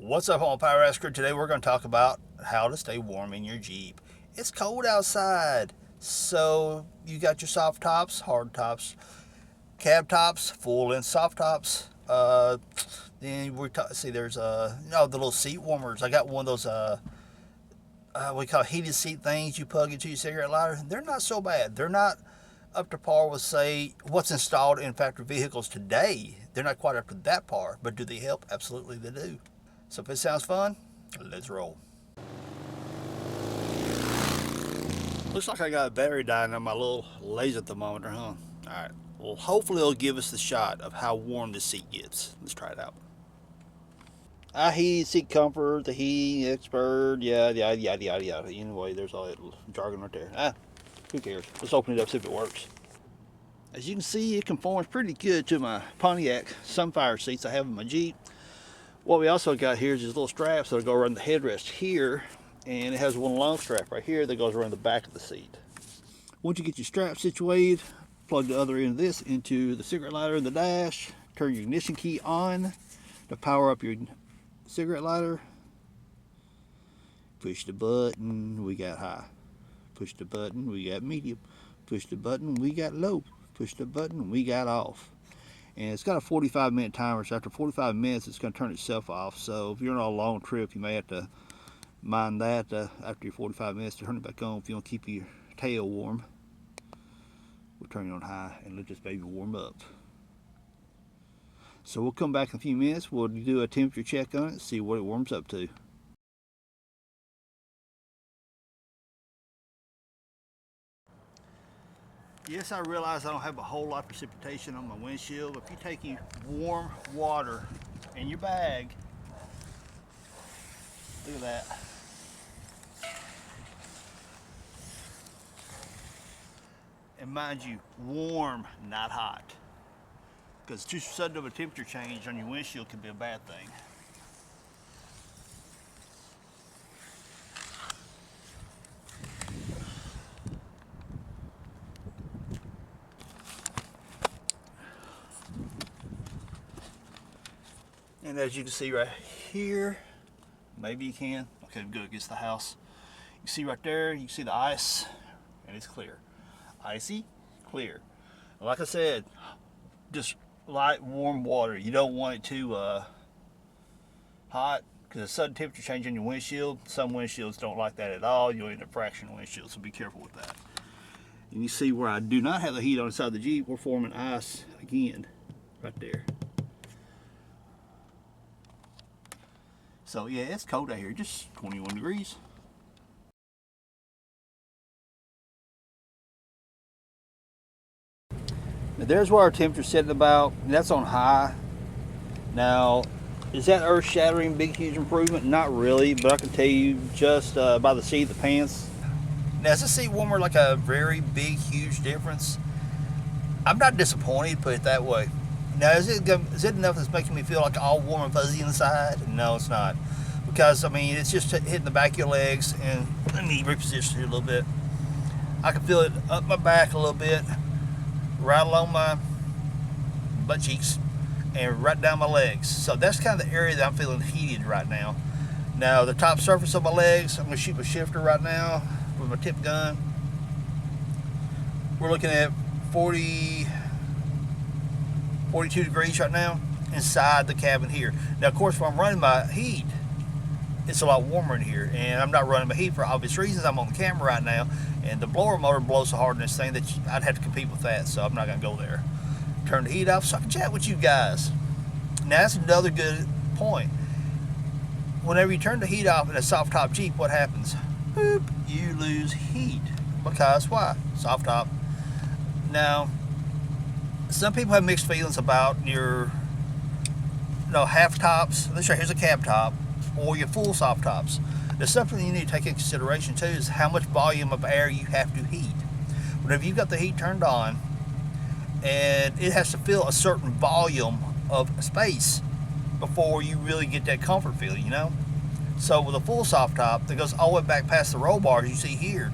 What's up, on Power Asker? Today we're going to talk about how to stay warm in your Jeep. It's cold outside, so you got your soft tops, hard tops, cab tops, full and soft tops. Then see there's the little seat warmers. I got one of those what we call heated seat things you plug into your cigarette lighter. They're not so bad. They're not up to par with, say, what's installed in factory vehicles today. They're not quite up to that par, but do they help? Absolutely they do. So if it sounds fun, let's roll. Looks like I got a battery dying on my little laser thermometer, huh? Alright, well hopefully it'll give us the shot of how warm this seat gets. Let's try it out. Heat seat comfort, the heat expert, yada yada yada. Anyway, there's all that jargon right there. Who cares? Let's open it up, see if it works. As you can see, it conforms pretty good to my Pontiac Sunfire seats I have in my Jeep. What we also got here is these little straps that'll go around the headrest here, and it has one long strap right here that goes around the back of the seat. Once you get your strap situated, plug the other end of this into the cigarette lighter in the dash, turn your ignition key on to power up your cigarette lighter. Push the button, we got high. Push the button, we got medium. Push the button, we got low. Push the button, we got off. And it's got a 45-minute timer, so after 45 minutes it's going to turn itself off. So if you're on a long trip, you may have to mind that after your 45 minutes to turn it back on if you want to keep your tail warm. We'll turn it on high and let this baby warm up. So we'll come back in a few minutes, we'll do a temperature check on it and see what it warms up to. Yes, I realize I don't have a whole lot of precipitation on my windshield, but if you take your warm water in your bag, look at that. And mind you, warm, not hot. Because too sudden of a temperature change on your windshield can be a bad thing. And as you can see right here, maybe you can, okay, good against the house. You see right there, you can see the ice, and it's clear. Icy, clear. Like I said, just light, warm water. You don't want it too hot, because a sudden temperature change in your windshield, some windshields don't like that at all. You'll end up fracturing windshield, so be careful with that. And you see where I do not have the heat on the side of the Jeep, we're forming ice again, right there. So yeah, it's cold out here, just 21 degrees. Now there's where our temperature's setting about, and that's on high. Now, is that earth-shattering, big, huge improvement? Not really, but I can tell you just by the seat of the pants. Now, is the seat warmer like a very big, huge difference? I'm not disappointed, put it that way. Now, is it enough that's making me feel like all warm and fuzzy inside? No, it's not. Because, I mean, it's just hitting the back of your legs, and let me reposition it a little bit. I can feel it up my back a little bit, right along my butt cheeks, and right down my legs. So that's kind of the area that I'm feeling heated right now. Now, the top surface of my legs, I'm going to shoot my shifter right now with my tip gun. We're looking at 42 degrees right now inside the cabin here. Now, of course, if I'm running my heat, it's a lot warmer in here, and I'm not running my heat for obvious reasons. I'm on the camera right now, and the blower motor blows so hard in this thing that I'd have to compete with that, so I'm not going to go there. Turn the heat off so I can chat with you guys. Now, that's another good point. Whenever you turn the heat off in a soft top Jeep, what happens? Boop, you lose heat. Because why? Soft top. Now, some people have mixed feelings about your half tops. Let's show, here's a cab top, or your full soft tops. There's something you need to take into consideration too, is how much volume of air you have to heat. Whenever you've got the heat turned on, and it has to fill a certain volume of space before you really get that comfort feeling, So with a full soft top that goes all the way back past the roll bars you see here,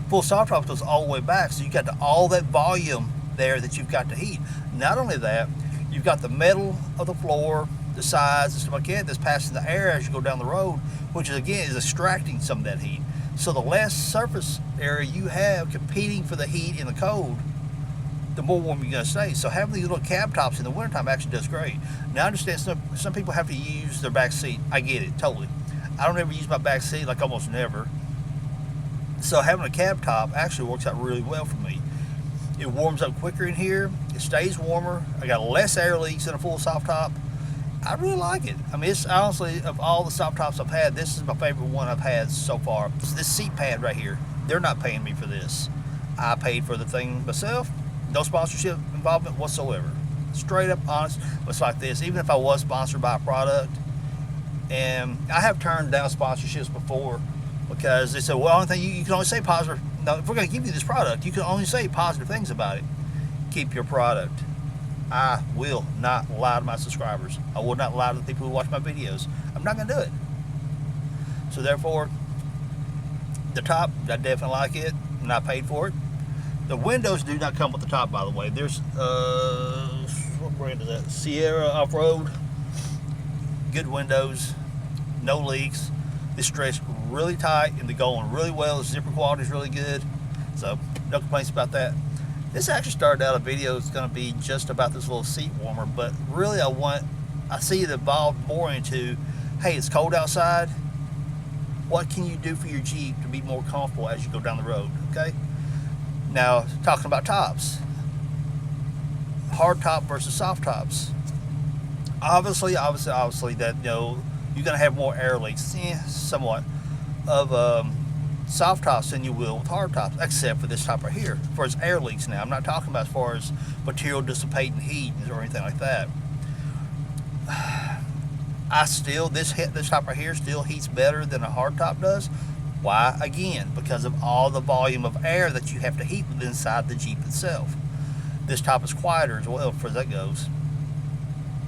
full soft top goes all the way back, so you got all that volume there that you've got to heat. Not only that, you've got the metal of the floor the sides and stuff like that that's passing the air as you go down the road, which is, again, is extracting some of that heat. So the less surface area you have competing for the heat in the cold, the more warm you're going to stay. So having these little cab tops in the wintertime actually does great. Now I understand some people have to use their back seat. I get it, totally. I don't ever use my back seat, like almost never. So having a cab top actually works out really well for me. It warms up quicker in here. It stays warmer. I got less air leaks than a full soft top. I really like it. I mean, it's honestly, of all the soft tops I've had, this is my favorite one I've had so far. This seat pad right here, they're not paying me for this. I paid for the thing myself. No sponsorship involvement whatsoever. Straight up honest. It's like this. Even if I was sponsored by a product, and I have turned down sponsorships before because they said, well, only thing you can only say positive. No, if we're going to give you this product, you can only say positive things about it. Keep your product. I will not lie to my subscribers. I will not lie to the people who watch my videos. I'm not going to do it. So therefore, the top, I definitely like it, and I paid for it. The windows do not come with the top, by the way. There's, what brand is that? Sierra Off-Road. Good windows, no leaks. It's stretched really tight and they're going really well. The zipper quality is really good. So, no complaints about that. This actually started out a video that's going to be just about this little seat warmer, but really I see it evolved more into, hey, it's cold outside. What can you do for your Jeep to be more comfortable as you go down the road, okay? Now, talking about tops, hard top versus soft tops. Obviously, that, you know, you're going to have more air leaks, somewhat, of soft tops than you will with hard tops, except for this top right here, for its air leaks. Now, I'm not talking about as far as material dissipating heat or anything like that. This top right here still heats better than a hard top does. Why? Again, because of all the volume of air that you have to heat with inside the Jeep itself. This top is quieter as well, as far as that goes.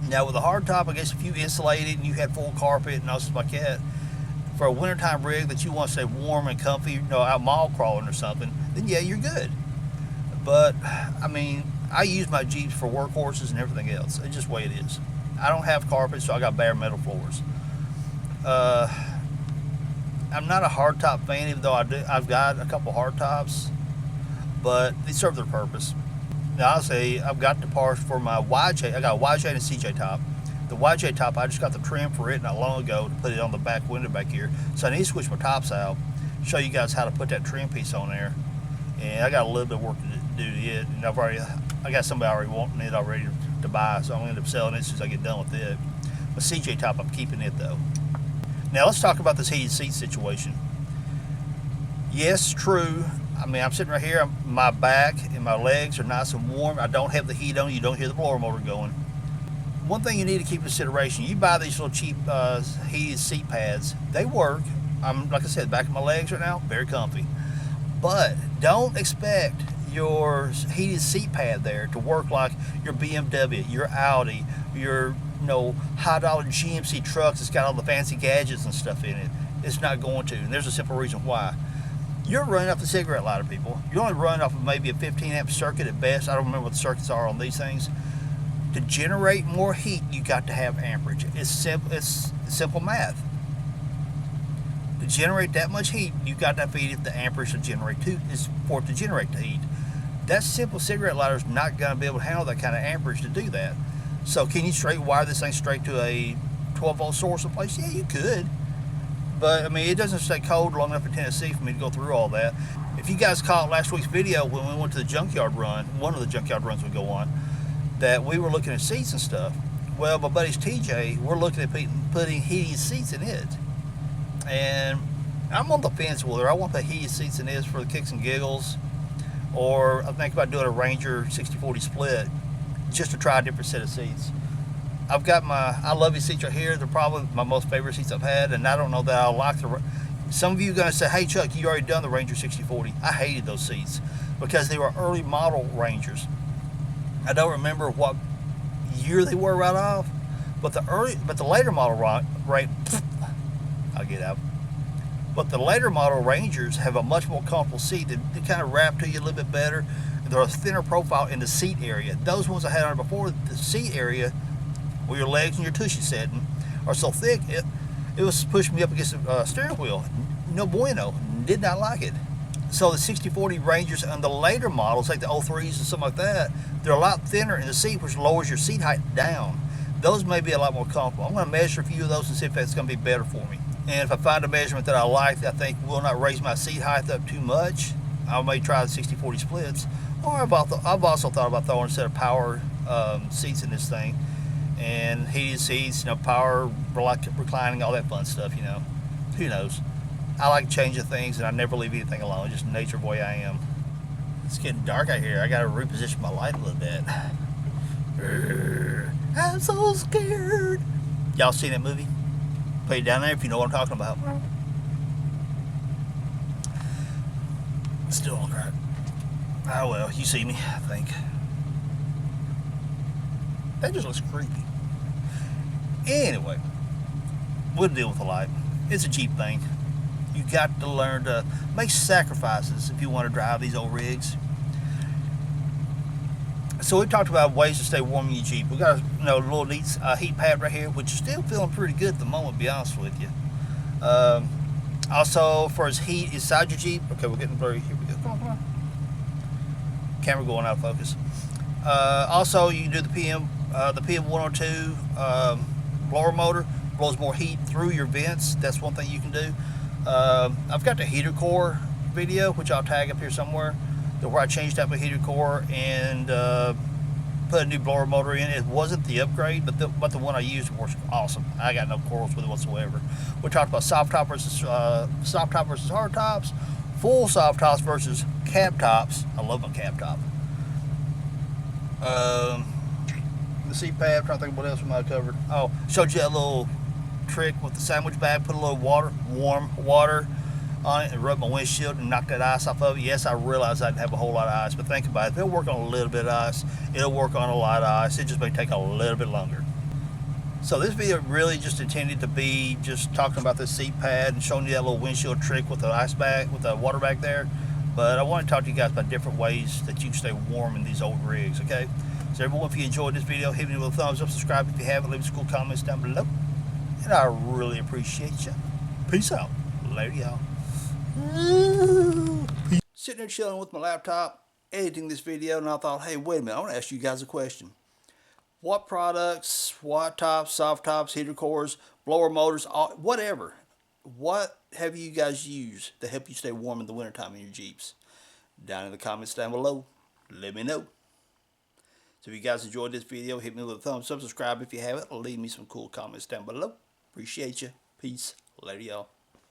Now with a hard top, I guess if you insulate it and you had full carpet and all stuff like that, for a wintertime rig that you want to stay warm and comfy, you know, out mall crawling or something, then yeah, you're good. But, I mean, I use my Jeeps for workhorses and everything else. It's just the way it is. I don't have carpet, so I got bare metal floors. I'm not a hard top fan, even though I've got a couple hard tops, but they serve their purpose. Now I'll say I've got the parts for my YJ. I got a YJ and a CJ top. The YJ top, I just got the trim for it not long ago to put it on the back window back here. So I need to switch my tops out, show you guys how to put that trim piece on there. And I got a little bit of work to do to it. And I got somebody already wanting it already to buy, so I'm gonna end up selling it as soon as I get done with it. My CJ top, I'm keeping it though. Now let's talk about this heated seat situation. Yes, true. I mean, I'm sitting right here, my back and my legs are nice and warm. I don't have the heat on, you don't hear the blower motor going. One thing you need to keep in consideration, you buy these little cheap heated seat pads, they work. I'm, like I said, back of my legs right now, very comfy. But don't expect your heated seat pad there to work like your BMW, your Audi, your high dollar GMC trucks that's got all the fancy gadgets and stuff in it. It's not going to, and there's a simple reason why. You're running off the cigarette lighter, people. You're only running off of maybe a 15 amp circuit at best. I don't remember what the circuits are on these things. To generate more heat, you got to have amperage. It's simple math. To generate that much heat, you got to feed it the amperage to generate for it to generate the heat. That simple cigarette lighter is not going to be able to handle that kind of amperage to do that. So can you straight wire this thing straight to a 12 volt source in place? Yeah, you could. But I mean, it doesn't stay cold long enough in Tennessee for me to go through all that. If you guys caught last week's video when we went to the junkyard run, one of the junkyard runs we go on, that we were looking at seats and stuff. Well, my buddy's TJ, we're looking at putting heated seats in it. And I'm on the fence whether I want to put heated seats in this for the kicks and giggles, or I think about doing a Ranger 60/40 split just to try a different set of seats. I've got I love these seats right here. They're probably my most favorite seats I've had, and I don't know that I'll like the. Some of you are going to say, hey Chuck, you already done the Ranger 60/40. I hated those seats because they were early model Rangers. I don't remember what year they were right off, but the later model I'll get out. But the later model Rangers have a much more comfortable seat. They kind of wrap to you a little bit better. They're a thinner profile in the seat area. Those ones I had on before, the seat area where your legs and your tushy setting are so thick, it was pushing me up against the steering wheel. No bueno. Did not like it. So the 6040 Rangers and the later models, like the 03s and something like that, they're a lot thinner in the seat, which lowers your seat height down. Those may be a lot more comfortable. I'm going to measure a few of those and see if that's going to be better for me. And if I find a measurement that I like, that I think will not raise my seat height up too much, I may try the 6040 splits. Or I've also thought about throwing a set of power seats in this thing, and heated seats, power, reclining, all that fun stuff. Who knows? I like changing things, and I never leave anything alone. Just nature of the way I am. It's getting dark out here. I got to reposition my light a little bit. I'm so scared. Y'all seen that movie? Put it down there if you know what I'm talking about. Still on crack. Oh well, you see me, I think. That just looks creepy. Anyway, we'll deal with the light. It's a Jeep thing. You got to learn to make sacrifices if you want to drive these old rigs. So we talked about ways to stay warm in your Jeep. We got a little neat heat pad right here, which is still feeling pretty good at the moment, to be honest with you. Also, for his heat inside your Jeep. Okay, we're getting blurry. Here we go. Come on. Camera going out of focus. Also, you can do the PM102 blower motor. Blows more heat through your vents. That's one thing you can do. I've got the heater core video, which I'll tag up here somewhere, where I changed out my heater core and put a new blower motor in. It wasn't the upgrade, but the one I used works awesome. I got no quarrels with it whatsoever. We talked about soft top versus hard tops, full soft tops versus cab tops. I love my cab top. The seat pad, I'm trying to think what else we might have covered. Oh, showed you that little trick with the sandwich bag. Put a little warm water on it and rub my windshield and knock that ice off of it. Yes, I realize I didn't have a whole lot of ice, but think about it. If it'll work on a little bit of ice, it'll work on a lot of ice. It just may take a little bit longer. So this video really just intended to be just talking about this seat pad and showing you that little windshield trick with the ice bag, with the water bag there. But I want to talk to you guys about different ways that you can stay warm in these old rigs, okay? So everyone, if you enjoyed this video, hit me with a thumbs up, subscribe if you haven't, leave some cool comments down below. And I really appreciate you. Peace out. Later, y'all. Sitting there chilling with my laptop, editing this video, and I thought, hey, wait a minute, I want to ask you guys a question. What products, what tops, soft tops, heater cores, blower motors, whatever, what have you guys used to help you stay warm in the wintertime in your Jeeps? Down in the comments down below, let me know. So if you guys enjoyed this video, hit me with a thumbs up, subscribe if you haven't, leave me some cool comments down below. Appreciate you. Peace. Later, y'all.